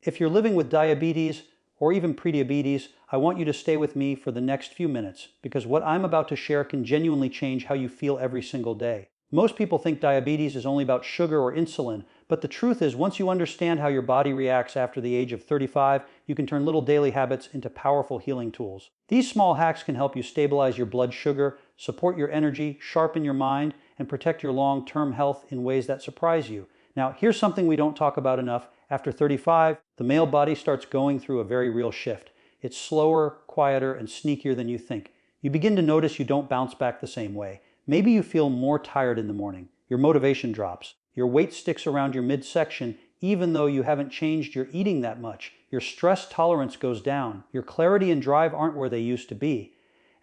If you're living with diabetes or even prediabetes, I want you to stay with me for the next few minutes because what I'm about to share can genuinely change how you feel every single day. Most people think diabetes is only about sugar or insulin, but the truth is once you understand how your body reacts after the age of 35, you can turn little daily habits into powerful healing tools. These small hacks can help you stabilize your blood sugar, support your energy, sharpen your mind, and protect your long-term health in ways that surprise you. Now, here's something we don't talk about enough. After 35, the male body starts going through a very real shift. It's slower, quieter, and sneakier than you think. You begin to notice you don't bounce back the same way. Maybe you feel more tired in the morning. Your motivation drops. Your weight sticks around your midsection even though you haven't changed your eating that much. Your stress tolerance goes down. Your clarity and drive aren't where they used to be.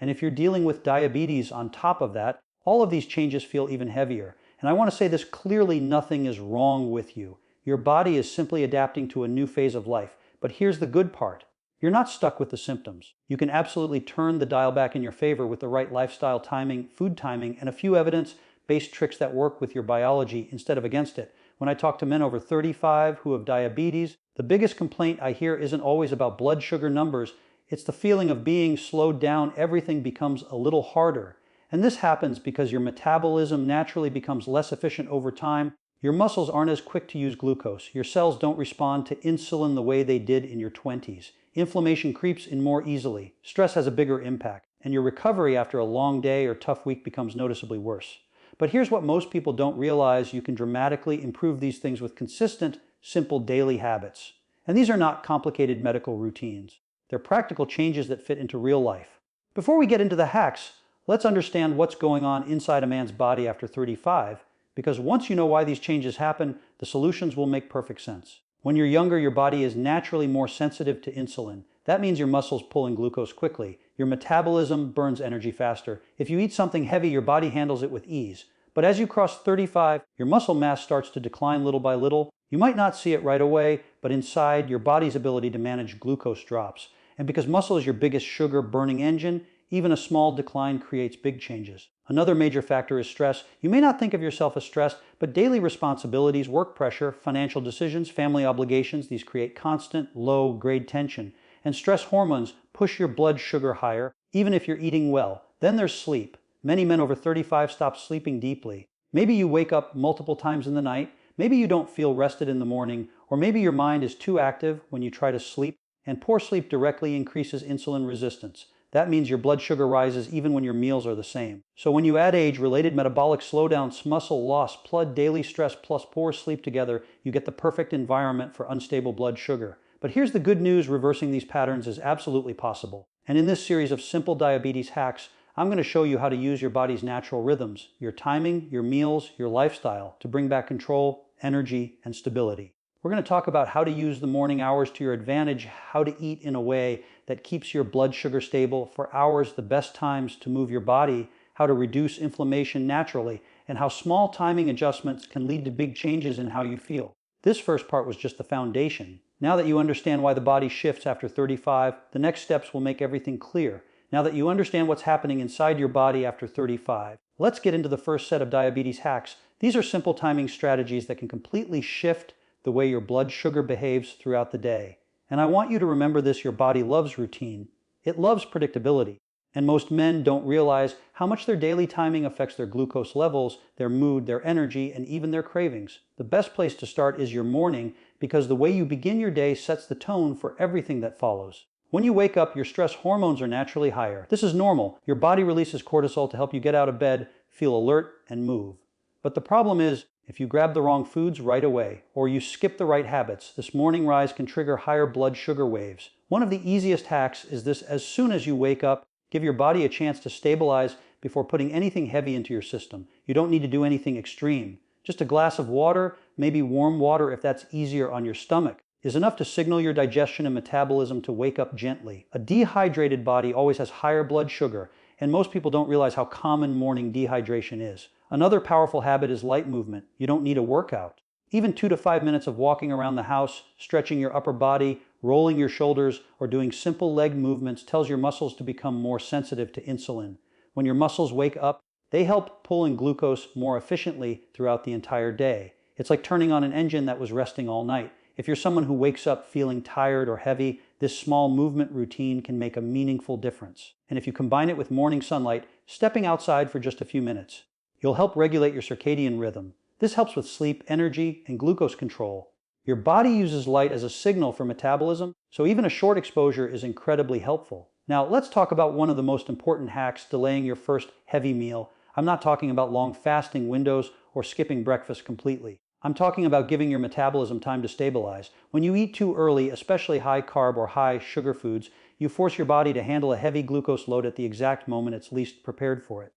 And if you're dealing with diabetes on top of that, all of these changes feel even heavier. And I want to say this clearly, nothing is wrong with you. Your body is simply adapting to a new phase of life. But here's the good part. You're not stuck with the symptoms. You can absolutely turn the dial back in your favor with the right lifestyle timing, food timing, and a few evidence-based tricks that work with your biology instead of against it. When I talk to men over 35 who have diabetes, the biggest complaint I hear isn't always about blood sugar numbers. It's the feeling of being slowed down. Everything becomes a little harder. And this happens because your metabolism naturally becomes less efficient over time. Your muscles aren't as quick to use glucose. Your cells don't respond to insulin the way they did in your 20s. Inflammation creeps in more easily. Stress has a bigger impact. And your recovery after a long day or tough week becomes noticeably worse. But here's what most people don't realize. You can dramatically improve these things with consistent, simple daily habits. And these are not complicated medical routines. They're practical changes that fit into real life. Before we get into the hacks, let's understand what's going on inside a man's body after 35, because once you know why these changes happen, the solutions will make perfect sense. When you're younger, your body is naturally more sensitive to insulin. That means your muscles pull in glucose quickly. Your metabolism burns energy faster. If you eat something heavy, your body handles it with ease. But as you cross 35, your muscle mass starts to decline little by little. You might not see it right away, but inside, your body's ability to manage glucose drops. And because muscle is your biggest sugar-burning engine, even a small decline creates big changes. Another major factor is stress. You may not think of yourself as stressed, but daily responsibilities, work pressure, financial decisions, family obligations, these create constant, low-grade tension. And stress hormones push your blood sugar higher, even if you're eating well. Then there's sleep. Many men over 35 stop sleeping deeply. Maybe you wake up multiple times in the night, maybe you don't feel rested in the morning, or maybe your mind is too active when you try to sleep, and poor sleep directly increases insulin resistance. That means your blood sugar rises even when your meals are the same. So when you add age-related metabolic slowdowns, muscle loss, blood daily stress plus poor sleep together, you get the perfect environment for unstable blood sugar. But here's the good news, reversing these patterns is absolutely possible. And in this series of simple diabetes hacks, I'm going to show you how to use your body's natural rhythms, your timing, your meals, your lifestyle to bring back control, energy, and stability. We're going to talk about how to use the morning hours to your advantage, how to eat in a way that keeps your blood sugar stable for hours, the best times to move your body, how to reduce inflammation naturally, and how small timing adjustments can lead to big changes in how you feel. This first part was just the foundation. Now that you understand why the body shifts after 35, the next steps will make everything clear. Now that you understand what's happening inside your body after 35, let's get into the first set of diabetes hacks. These are simple timing strategies that can completely shift the way your blood sugar behaves throughout the day. And I want you to remember this, your body loves routine. It loves predictability. And most men don't realize how much their daily timing affects their glucose levels, their mood, their energy, and even their cravings. The best place to start is your morning because the way you begin your day sets the tone for everything that follows. When you wake up, your stress hormones are naturally higher. This is normal. Your body releases cortisol to help you get out of bed, feel alert, and move. But the problem is, if you grab the wrong foods right away, or you skip the right habits, this morning rise can trigger higher blood sugar waves. One of the easiest hacks is this: as soon as you wake up, give your body a chance to stabilize before putting anything heavy into your system. You don't need to do anything extreme. Just a glass of water, maybe warm water if that's easier on your stomach, is enough to signal your digestion and metabolism to wake up gently. A dehydrated body always has higher blood sugar, and most people don't realize how common morning dehydration is. Another powerful habit is light movement. You don't need a workout. Even 2 to 5 minutes of walking around the house, stretching your upper body, rolling your shoulders, or doing simple leg movements tells your muscles to become more sensitive to insulin. When your muscles wake up, they help pull in glucose more efficiently throughout the entire day. It's like turning on an engine that was resting all night. If you're someone who wakes up feeling tired or heavy, this small movement routine can make a meaningful difference. And if you combine it with morning sunlight, stepping outside for just a few minutes, you'll help regulate your circadian rhythm. This helps with sleep, energy, and glucose control. Your body uses light as a signal for metabolism, so even a short exposure is incredibly helpful. Now, let's talk about one of the most important hacks delaying your first heavy meal. I'm not talking about long fasting windows or skipping breakfast completely. I'm talking about giving your metabolism time to stabilize. When you eat too early, especially high carb or high sugar foods, you force your body to handle a heavy glucose load at the exact moment it's least prepared for it.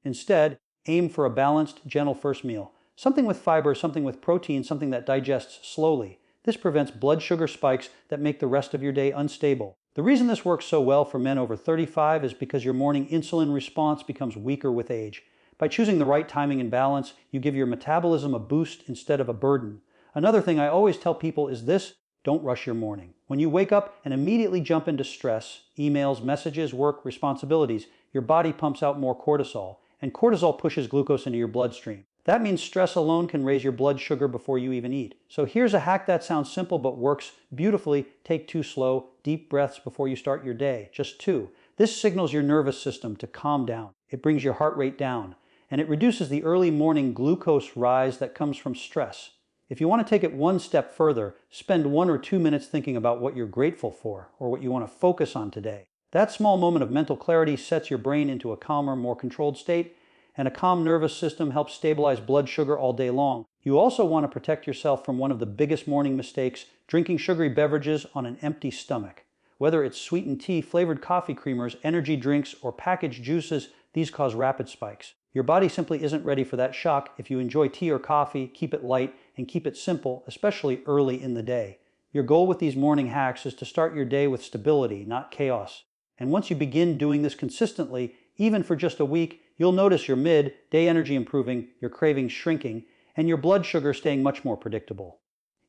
Instead, aim for a balanced, gentle first meal. Something with fiber, something with protein, something that digests slowly. This prevents blood sugar spikes that make the rest of your day unstable. The reason this works so well for men over 35 is because your morning insulin response becomes weaker with age. By choosing the right timing and balance, you give your metabolism a boost instead of a burden. Another thing I always tell people is this: don't rush your morning. When you wake up and immediately jump into stress, emails, messages, work, responsibilities, your body pumps out more cortisol, and cortisol pushes glucose into your bloodstream. That means stress alone can raise your blood sugar before you even eat. So here's a hack that sounds simple but works beautifully. Take 2 slow, deep breaths before you start your day. Just 2. This signals your nervous system to calm down. It brings your heart rate down, and it reduces the early morning glucose rise that comes from stress. If you want to take it one step further, spend 1 or 2 minutes thinking about what you're grateful for or what you want to focus on today. That small moment of mental clarity sets your brain into a calmer, more controlled state, and a calm nervous system helps stabilize blood sugar all day long. You also want to protect yourself from one of the biggest morning mistakes: drinking sugary beverages on an empty stomach. Whether it's sweetened tea, flavored coffee creamers, energy drinks, or packaged juices, these cause rapid spikes. Your body simply isn't ready for that shock. If you enjoy tea or coffee, keep it light and keep it simple, especially early in the day. Your goal with these morning hacks is to start your day with stability, not chaos. And once you begin doing this consistently, even for just a week, you'll notice your mid-day energy improving, your cravings shrinking, and your blood sugar staying much more predictable.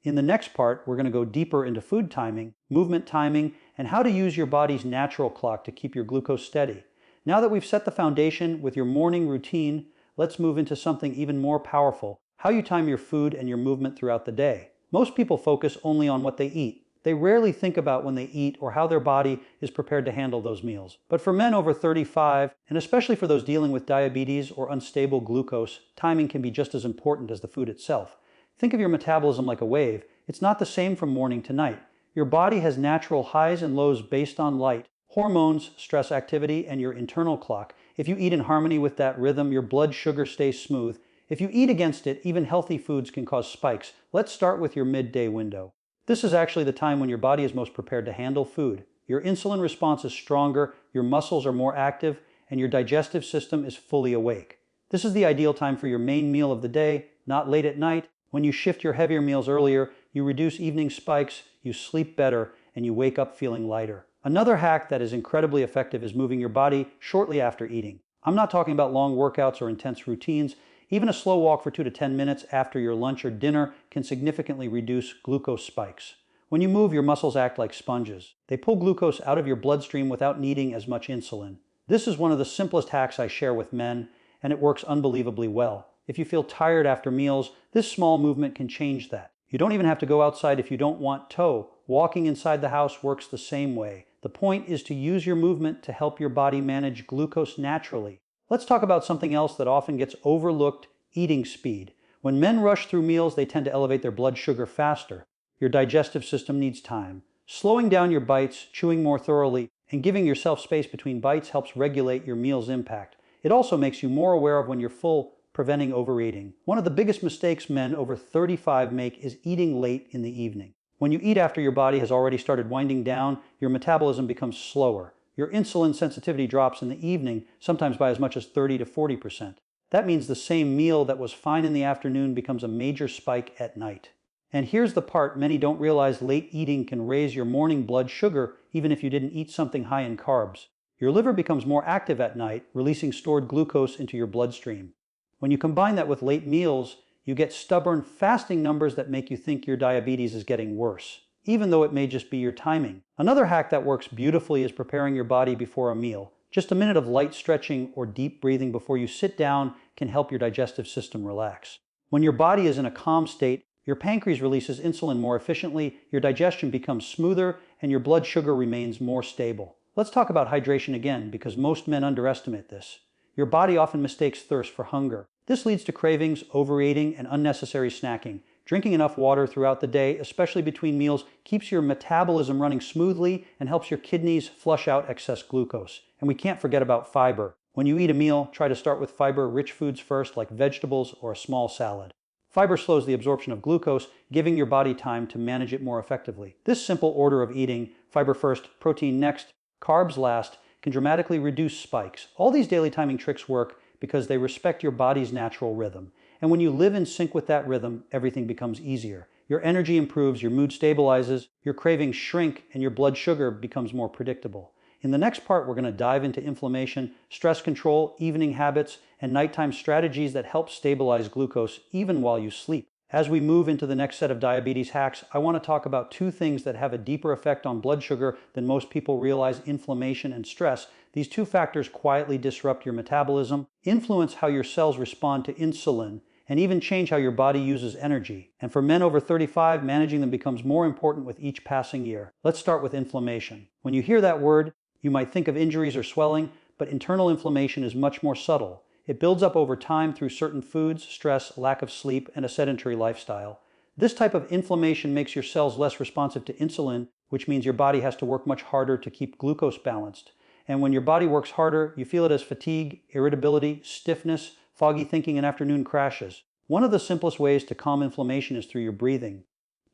In the next part, we're going to go deeper into food timing, movement timing, and how to use your body's natural clock to keep your glucose steady. Now that we've set the foundation with your morning routine, let's move into something even more powerful: how you time your food and your movement throughout the day. Most people focus only on what they eat. They rarely think about when they eat or how their body is prepared to handle those meals. But for men over 35, and especially for those dealing with diabetes or unstable glucose, timing can be just as important as the food itself. Think of your metabolism like a wave. It's not the same from morning to night. Your body has natural highs and lows based on light, hormones, stress activity, and your internal clock. If you eat in harmony with that rhythm, your blood sugar stays smooth. If you eat against it, even healthy foods can cause spikes. Let's start with your midday window. This is actually the time when your body is most prepared to handle food. Your insulin response is stronger, your muscles are more active, and your digestive system is fully awake. This is the ideal time for your main meal of the day, not late at night. When you shift your heavier meals earlier, you reduce evening spikes, you sleep better, and you wake up feeling lighter. Another hack that is incredibly effective is moving your body shortly after eating. I'm not talking about long workouts or intense routines. Even a slow walk for 2 to 10 minutes after your lunch or dinner can significantly reduce glucose spikes. When you move, your muscles act like sponges. They pull glucose out of your bloodstream without needing as much insulin. This is one of the simplest hacks I share with men, and it works unbelievably well. If you feel tired after meals, this small movement can change that. You don't even have to go outside if you don't want to. Walking inside the house works the same way. The point is to use your movement to help your body manage glucose naturally. Let's talk about something else that often gets overlooked: eating speed. When men rush through meals, they tend to elevate their blood sugar faster. Your digestive system needs time. Slowing down your bites, chewing more thoroughly, and giving yourself space between bites helps regulate your meal's impact. It also makes you more aware of when you're full, preventing overeating. One of the biggest mistakes men over 35 make is eating late in the evening. When you eat after your body has already started winding down, your metabolism becomes slower. Your insulin sensitivity drops in the evening, sometimes by as much as 30 to 40%. That means the same meal that was fine in the afternoon becomes a major spike at night. And here's the part many don't realize: late eating can raise your morning blood sugar even if you didn't eat something high in carbs. Your liver becomes more active at night, releasing stored glucose into your bloodstream. When you combine that with late meals, you get stubborn fasting numbers that make you think your diabetes is getting worse, even though it may just be your timing. Another hack that works beautifully is preparing your body before a meal. Just a minute of light stretching or deep breathing before you sit down can help your digestive system relax. When your body is in a calm state, Your pancreas releases insulin more efficiently, your digestion becomes smoother, and your blood sugar remains more stable. Let's talk about hydration again, because most men underestimate this. Your body often mistakes thirst for hunger. This leads to cravings, overeating, and unnecessary snacking. Drinking enough water throughout the day, especially between meals, keeps your metabolism running smoothly and helps your kidneys flush out excess glucose. And we can't forget about fiber. When you eat a meal, try to start with fiber-rich foods first, like vegetables or a small salad. Fiber slows the absorption of glucose, giving your body time to manage it more effectively. This simple order of eating, fiber first, protein next, carbs last, can dramatically reduce spikes. All these daily timing tricks work because they respect your body's natural rhythm. And when you live in sync with that rhythm, everything becomes easier. Your energy improves, your mood stabilizes, your cravings shrink, and your blood sugar becomes more predictable. In the next part, we're going to dive into inflammation, stress control, evening habits, and nighttime strategies that help stabilize glucose even while you sleep. As we move into the next set of diabetes hacks, I want to talk about two things that have a deeper effect on blood sugar than most people realize: inflammation and stress. These two factors quietly disrupt your metabolism, influence how your cells respond to insulin, and even change how your body uses energy. And for men over 35, managing them becomes more important with each passing year. Let's start with inflammation. When you hear that word, you might think of injuries or swelling, but internal inflammation is much more subtle. It builds up over time through certain foods, stress, lack of sleep, and a sedentary lifestyle. This type of inflammation makes your cells less responsive to insulin, which means your body has to work much harder to keep glucose balanced. And when your body works harder, you feel it as fatigue, irritability, stiffness, foggy thinking, and afternoon crashes. One of the simplest ways to calm inflammation is through your breathing.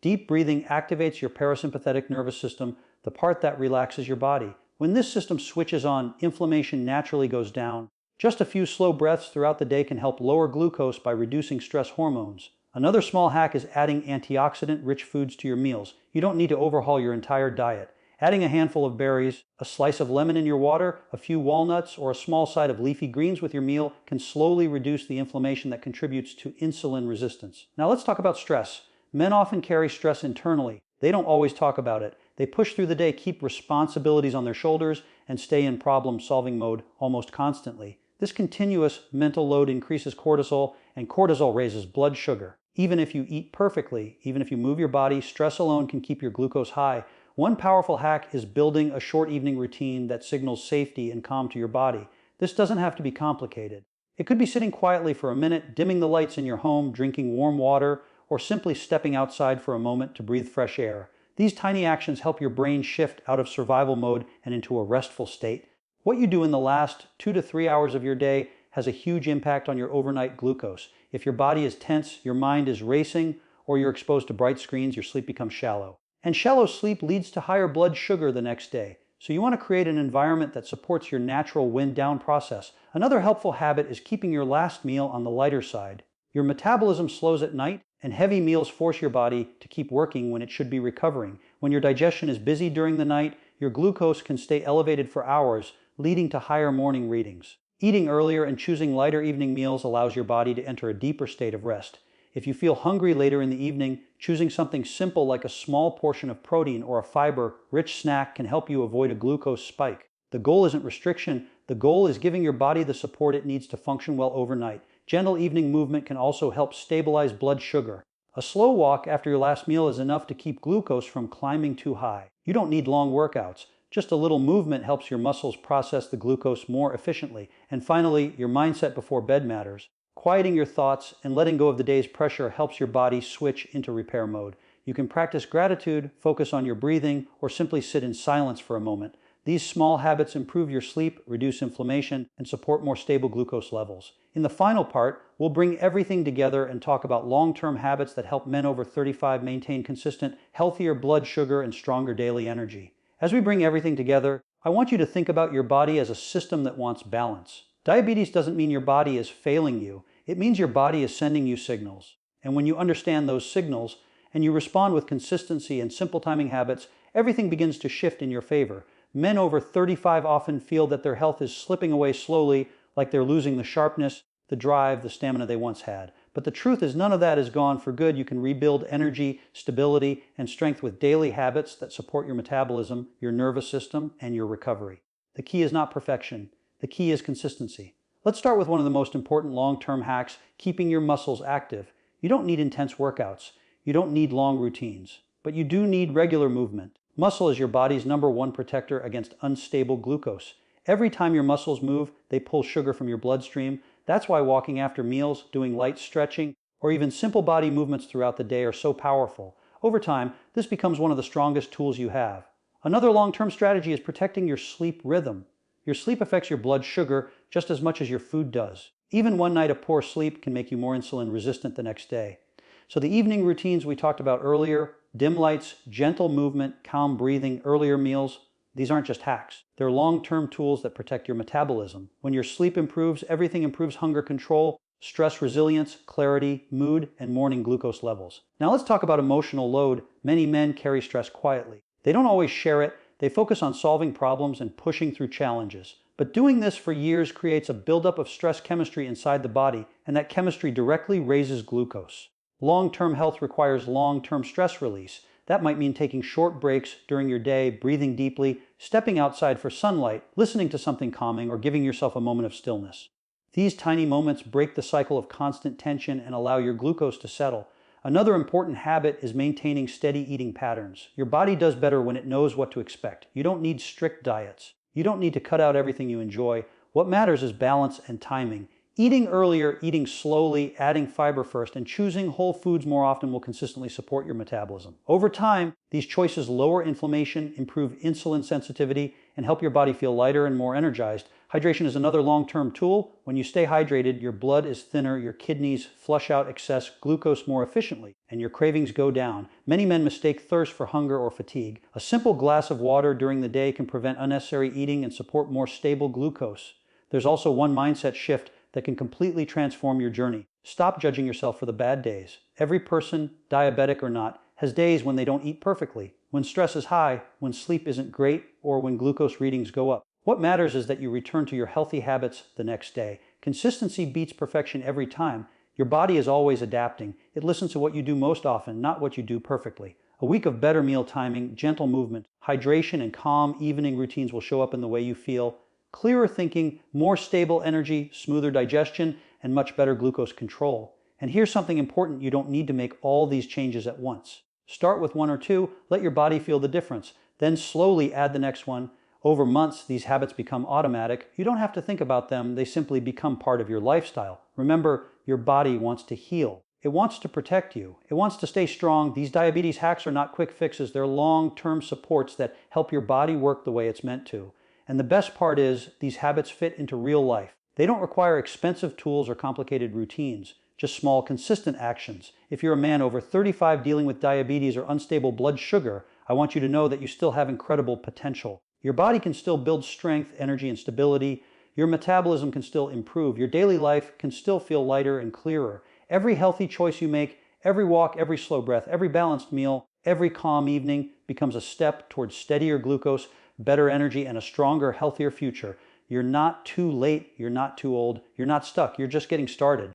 Deep breathing activates your parasympathetic nervous system, the part that relaxes your body. When this system switches on, inflammation naturally goes down. Just a few slow breaths throughout the day can help lower glucose by reducing stress hormones. Another small hack is adding antioxidant-rich foods to your meals. You don't need to overhaul your entire diet. Adding a handful of berries, a slice of lemon in your water, a few walnuts, or a small side of leafy greens with your meal can slowly reduce the inflammation that contributes to insulin resistance. Now let's talk about stress. Men often carry stress internally. They don't always talk about it. They push through the day, keep responsibilities on their shoulders, and stay in problem-solving mode almost constantly. This continuous mental load increases cortisol, and cortisol raises blood sugar. Even if you eat perfectly, even if you move your body, stress alone can keep your glucose high. One powerful hack is building a short evening routine that signals safety and calm to your body. This doesn't have to be complicated. It could be sitting quietly for a minute, dimming the lights in your home, drinking warm water, or simply stepping outside for a moment to breathe fresh air. These tiny actions help your brain shift out of survival mode and into a restful state. What you do in the last 2 to 3 hours of your day has a huge impact on your overnight glucose. If your body is tense, your mind is racing, or you're exposed to bright screens, your sleep becomes shallow. And shallow sleep leads to higher blood sugar the next day. So you want to create an environment that supports your natural wind-down process. Another helpful habit is keeping your last meal on the lighter side. Your metabolism slows at night, and heavy meals force your body to keep working when it should be recovering. When your digestion is busy during the night, your glucose can stay elevated for hours, leading to higher morning readings. Eating earlier and choosing lighter evening meals allows your body to enter a deeper state of rest. If you feel hungry later in the evening, choosing something simple like a small portion of protein or a fiber-rich snack can help you avoid a glucose spike. The goal isn't restriction, the goal is giving your body the support it needs to function well overnight. Gentle evening movement can also help stabilize blood sugar. A slow walk after your last meal is enough to keep glucose from climbing too high. You don't need long workouts. Just a little movement helps your muscles process the glucose more efficiently. And finally, your mindset before bed matters. Quieting your thoughts and letting go of the day's pressure helps your body switch into repair mode. You can practice gratitude, focus on your breathing, or simply sit in silence for a moment. These small habits improve your sleep, reduce inflammation, and support more stable glucose levels. In the final part, we'll bring everything together and talk about long-term habits that help men over 35 maintain consistent, healthier blood sugar and stronger daily energy. As we bring everything together, I want you to think about your body as a system that wants balance. Diabetes doesn't mean your body is failing you. It means your body is sending you signals. And when you understand those signals, and you respond with consistency and simple timing habits, everything begins to shift in your favor. Men over 35 often feel that their health is slipping away slowly, like they're losing the sharpness, the drive, the stamina they once had. But the truth is none of that is gone for good. You can rebuild energy, stability, and strength with daily habits that support your metabolism, your nervous system, and your recovery. The key is not perfection. The key is consistency. Let's start with one of the most important long-term hacks, keeping your muscles active. You don't need intense workouts. You don't need long routines, but you do need regular movement. Muscle is your body's #1 protector against unstable glucose. Every time your muscles move, they pull sugar from your bloodstream. That's why walking after meals, doing light stretching, or even simple body movements throughout the day are so powerful. Over time, this becomes one of the strongest tools you have. Another long-term strategy is protecting your sleep rhythm. Your sleep affects your blood sugar just as much as your food does. Even one night of poor sleep can make you more insulin resistant the next day. So the evening routines we talked about earlier, dim lights, gentle movement, calm breathing, earlier meals, these aren't just hacks. They're long-term tools that protect your metabolism. When your sleep improves, everything improves: hunger control, stress resilience, clarity, mood, and morning glucose levels. Now let's talk about emotional load. Many men carry stress quietly. They don't always share it. They focus on solving problems and pushing through challenges. But doing this for years creates a buildup of stress chemistry inside the body, and that chemistry directly raises glucose. Long-term health requires long-term stress release. That might mean taking short breaks during your day, breathing deeply, stepping outside for sunlight, listening to something calming, or giving yourself a moment of stillness. These tiny moments break the cycle of constant tension and allow your glucose to settle. Another important habit is maintaining steady eating patterns. Your body does better when it knows what to expect. You don't need strict diets. You don't need to cut out everything you enjoy. What matters is balance and timing. Eating earlier, eating slowly, adding fiber first, and choosing whole foods more often will consistently support your metabolism. Over time, these choices lower inflammation, improve insulin sensitivity, and help your body feel lighter and more energized. Hydration is another long-term tool. When you stay hydrated, your blood is thinner, your kidneys flush out excess glucose more efficiently, and your cravings go down. Many men mistake thirst for hunger or fatigue. A simple glass of water during the day can prevent unnecessary eating and support more stable glucose. There's also one mindset shift that can completely transform your journey. Stop judging yourself for the bad days. Every person, diabetic or not, has days when they don't eat perfectly, when stress is high, when sleep isn't great, or when glucose readings go up. What matters is that you return to your healthy habits the next day. Consistency beats perfection every time. Your body is always adapting. It listens to what you do most often, not what you do perfectly. A week of better meal timing, gentle movement, hydration, and calm evening routines will show up in the way you feel. Clearer thinking, more stable energy, smoother digestion, and much better glucose control. And here's something important: you don't need to make all these changes at once. Start with one or two, let your body feel the difference. Then slowly add the next one. Over months, these habits become automatic. You don't have to think about them, they simply become part of your lifestyle. Remember, your body wants to heal. It wants to protect you. It wants to stay strong. These diabetes hacks are not quick fixes, they're long-term supports that help your body work the way it's meant to. And the best part is, these habits fit into real life. They don't require expensive tools or complicated routines, just small, consistent actions. If you're a man over 35 dealing with diabetes or unstable blood sugar, I want you to know that you still have incredible potential. Your body can still build strength, energy, and stability. Your metabolism can still improve. Your daily life can still feel lighter and clearer. Every healthy choice you make, every walk, every slow breath, every balanced meal, every calm evening becomes a step towards steadier glucose, better energy, and a stronger, healthier future. You're not too late, you're not too old, you're not stuck, you're just getting started.